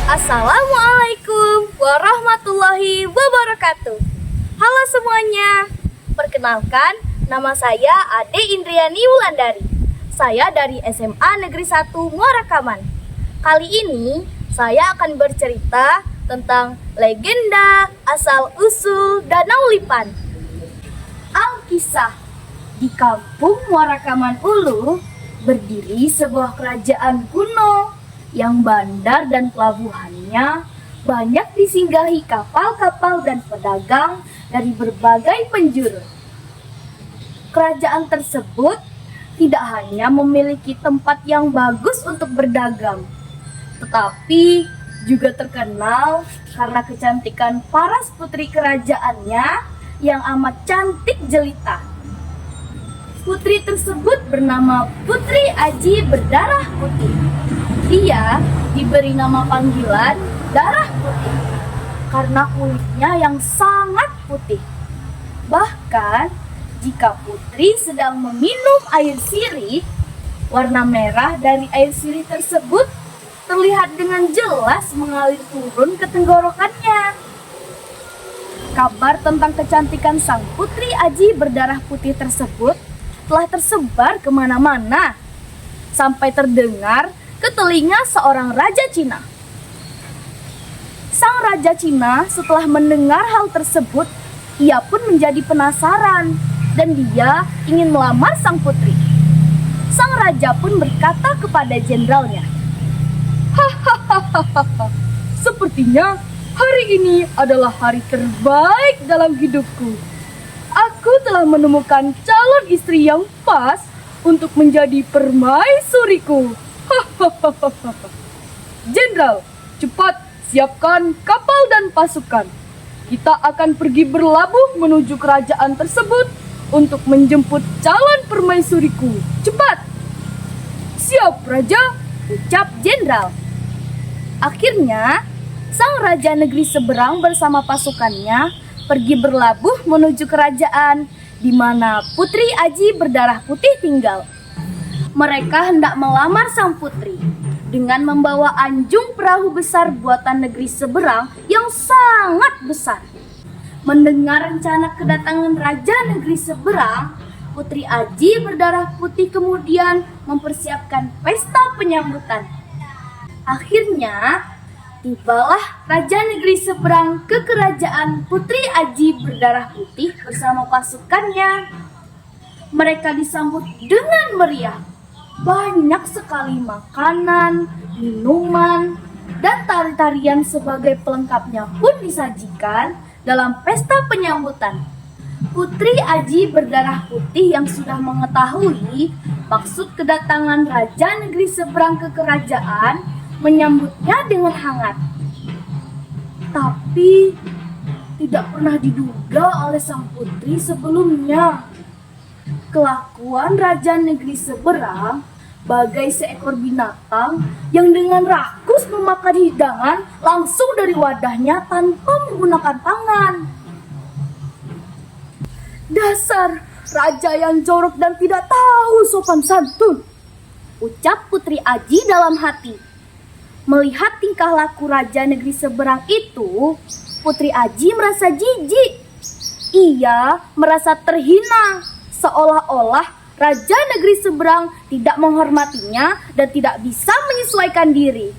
Assalamualaikum warahmatullahi wabarakatuh. Halo semuanya, perkenalkan nama saya Ade Indriani Wulandari. Saya dari SMA Negeri 1 Muarakaman. Kali ini saya akan bercerita tentang legenda asal-usul Danau Lipan. Alkisah, di kampung Muarakaman Ulu berdiri sebuah kerajaan kuno yang bandar dan pelabuhannya banyak disinggahi kapal-kapal dan pedagang dari berbagai penjuru. Kerajaan tersebut tidak hanya memiliki tempat yang bagus untuk berdagang, tetapi juga terkenal karena kecantikan paras putri kerajaannya yang amat cantik jelita. Putri tersebut bernama Putri Aji Berdarah Putih. Dia diberi nama panggilan Darah Putih karena kulitnya yang sangat putih. Bahkan jika putri sedang meminum air sirih, warna merah dari air sirih tersebut terlihat dengan jelas mengalir turun ke tenggorokannya. Kabar tentang kecantikan sang Putri Aji Berdarah Putih tersebut telah tersebar kemana-mana sampai terdengar ke telinga seorang raja Cina. Sang raja Cina setelah mendengar hal tersebut, ia pun menjadi penasaran dan dia ingin melamar sang putri. Sang raja pun berkata kepada jenderalnya, "Hahaha, sepertinya hari ini adalah hari terbaik dalam hidupku. Aku telah menemukan calon istri yang pas untuk menjadi permaisuriku. Hahaha. Jenderal, cepat siapkan kapal dan pasukan. Kita akan pergi berlabuh menuju kerajaan tersebut untuk menjemput calon permaisuriku. Cepat!" "Siap, Raja," ucap jenderal. Akhirnya, sang raja negeri seberang bersama pasukannya pergi berlabuh menuju kerajaan di mana Putri Aji Berdarah Putih tinggal. Mereka hendak melamar sang putri dengan membawa anjung perahu besar buatan negeri seberang yang sangat besar. Mendengar rencana kedatangan raja negeri seberang, Putri Aji Berdarah Putih kemudian mempersiapkan pesta penyambutan. Akhirnya, tibalah raja negeri seberang ke kerajaan Putri Aji Berdarah Putih bersama pasukannya. Mereka disambut dengan meriah. Banyak sekali makanan, minuman, dan tari-tarian sebagai pelengkapnya pun disajikan dalam pesta penyambutan. Putri Aji Berdarah Putih yang sudah mengetahui maksud kedatangan raja negeri seberang ke kerajaan menyambutnya dengan hangat. Tapi tidak pernah diduga oleh sang putri sebelumnya. Kelakuan raja negeri seberang bagai seekor binatang yang dengan rakus memakan hidangan langsung dari wadahnya tanpa menggunakan tangan. "Dasar raja yang jorok dan tidak tahu sopan santun," ucap Putri Aji dalam hati. Melihat tingkah laku raja negeri seberang itu, Putri Aji merasa jijik. Ia merasa terhina, seolah-olah raja negeri seberang tidak menghormatinya dan tidak bisa menyesuaikan diri.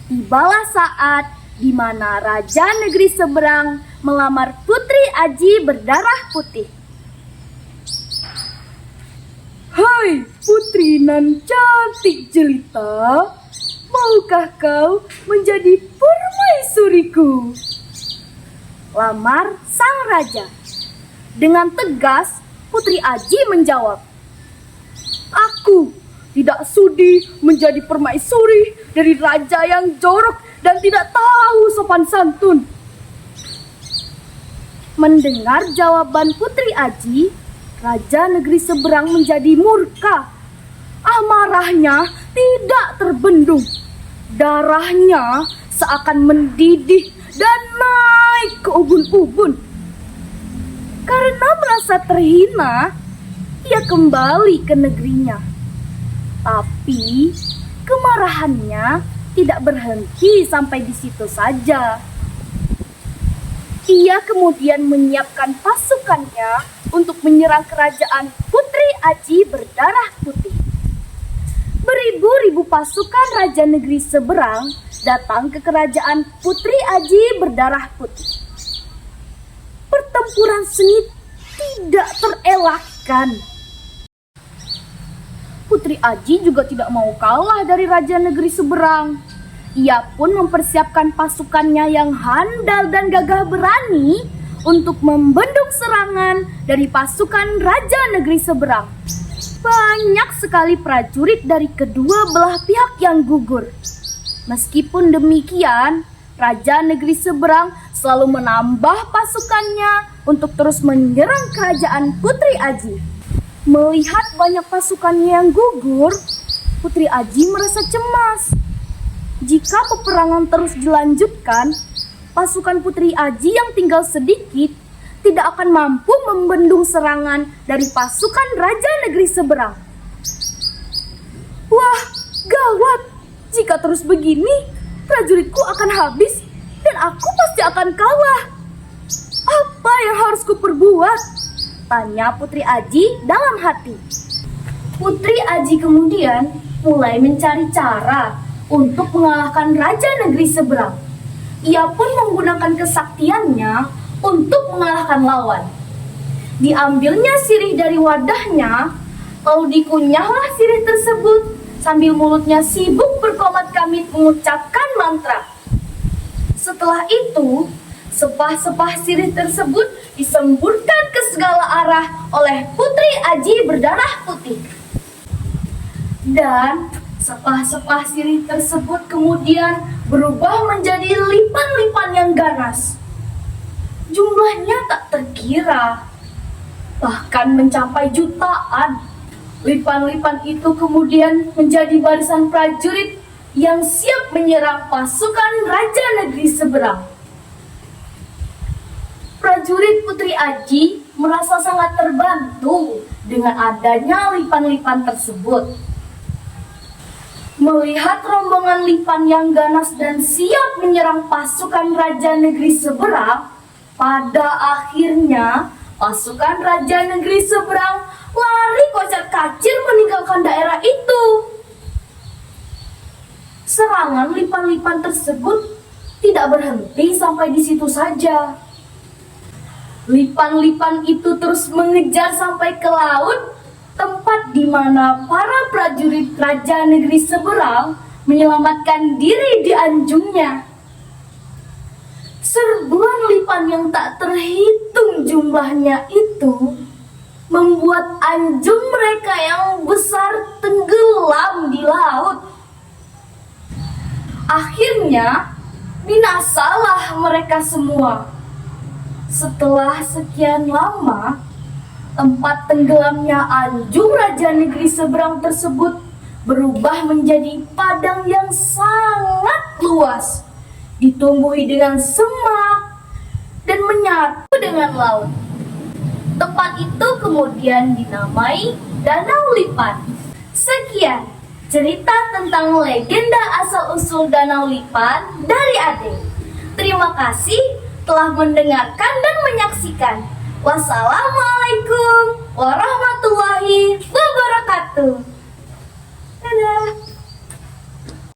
Tibalah saat di mana raja negeri seberang melamar Putri Aji Berdarah Putih. "Hai putri nan cantik jelita, maukah kau menjadi permaisuriku?" lamar sang raja. Dengan tegas, Putri Aji menjawab, "Aku tidak sudi menjadi permaisuri dari raja yang jorok dan tidak tahu sopan santun." Mendengar jawaban Putri Aji, raja negeri seberang menjadi murka. Amarahnya tidak terbendung. Darahnya seakan mendidih dan naik ke ubun-ubun. Karena merasa terhina, ia kembali ke negerinya. Tapi kemarahannya tidak berhenti sampai di situ saja. Ia kemudian menyiapkan pasukannya untuk menyerang kerajaan Putri Aji berdarah putih. Beribu-ribu pasukan Raja Negeri Seberang datang ke kerajaan Putri Aji berdarah putih. Pertempuran sengit tidak terelakkan. Putri Aji juga tidak mau kalah dari Raja Negeri Seberang. Ia pun mempersiapkan pasukannya yang handal dan gagah berani untuk membendung serangan dari pasukan Raja Negeri Seberang. Banyak sekali prajurit dari kedua belah pihak yang gugur. Meskipun demikian, Raja Negeri Seberang selalu menambah pasukannya untuk terus menyerang kerajaan Putri Aji. Melihat banyak pasukannya yang gugur, Putri Aji merasa cemas. Jika peperangan terus dilanjutkan, pasukan Putri Aji yang tinggal sedikit tidak akan mampu membendung serangan dari pasukan Raja Negeri Seberang. Wah, gawat! Jika terus begini, prajuritku akan habis dan aku pasti akan kalah. Apa yang harus kuperbuat? Tanya Putri Aji dalam hati. Putri Aji kemudian mulai mencari cara untuk mengalahkan Raja Negeri Seberang. Ia pun menggunakan kesaktiannya untuk mengalahkan lawan. Diambilnya sirih dari wadahnya, lalu dikunyahlah sirih tersebut sambil mulutnya sibuk berkomat-kamit mengucapkan mantra. Setelah itu, sepah-sepah sirih tersebut disemburkan ke segala arah oleh Putri Aji berdarah putih. Dan sepah-sepah sirih tersebut kemudian berubah menjadi lipan-lipan yang ganas. Jumlahnya tak terkira, bahkan mencapai jutaan. Lipan-lipan itu kemudian menjadi barisan prajurit yang siap menyerang pasukan Raja Negeri Seberang. Prajurit Putri Aji merasa sangat terbantu dengan adanya lipan-lipan tersebut. Melihat rombongan lipan yang ganas dan siap menyerang pasukan Raja Negeri Seberang, pada akhirnya pasukan Raja Negeri Seberang lari kocar-kacir meninggalkan daerah itu. Serangan lipan-lipan tersebut tidak berhenti sampai di situ saja. Lipan-lipan itu terus mengejar sampai ke laut, tempat di mana para prajurit Raja Negeri Seberang menyelamatkan diri di anjungnya. Serbuan lipan yang tak terhitung jumlahnya itu membuat anjung mereka yang besar tenggelam di laut. Akhirnya binasalah mereka semua. Setelah sekian lama, tempat tenggelamnya anjung Raja Negeri Seberang tersebut berubah menjadi padang yang sangat luas, ditumbuhi dengan semak dan menyatu dengan laut. Tempat itu kemudian dinamai Danau Lipan. Sekian cerita tentang legenda asal-usul Danau Lipan dari Ade. Terima kasih telah mendengarkan dan menyaksikan. Wassalamualaikum warahmatullahi wabarakatuh.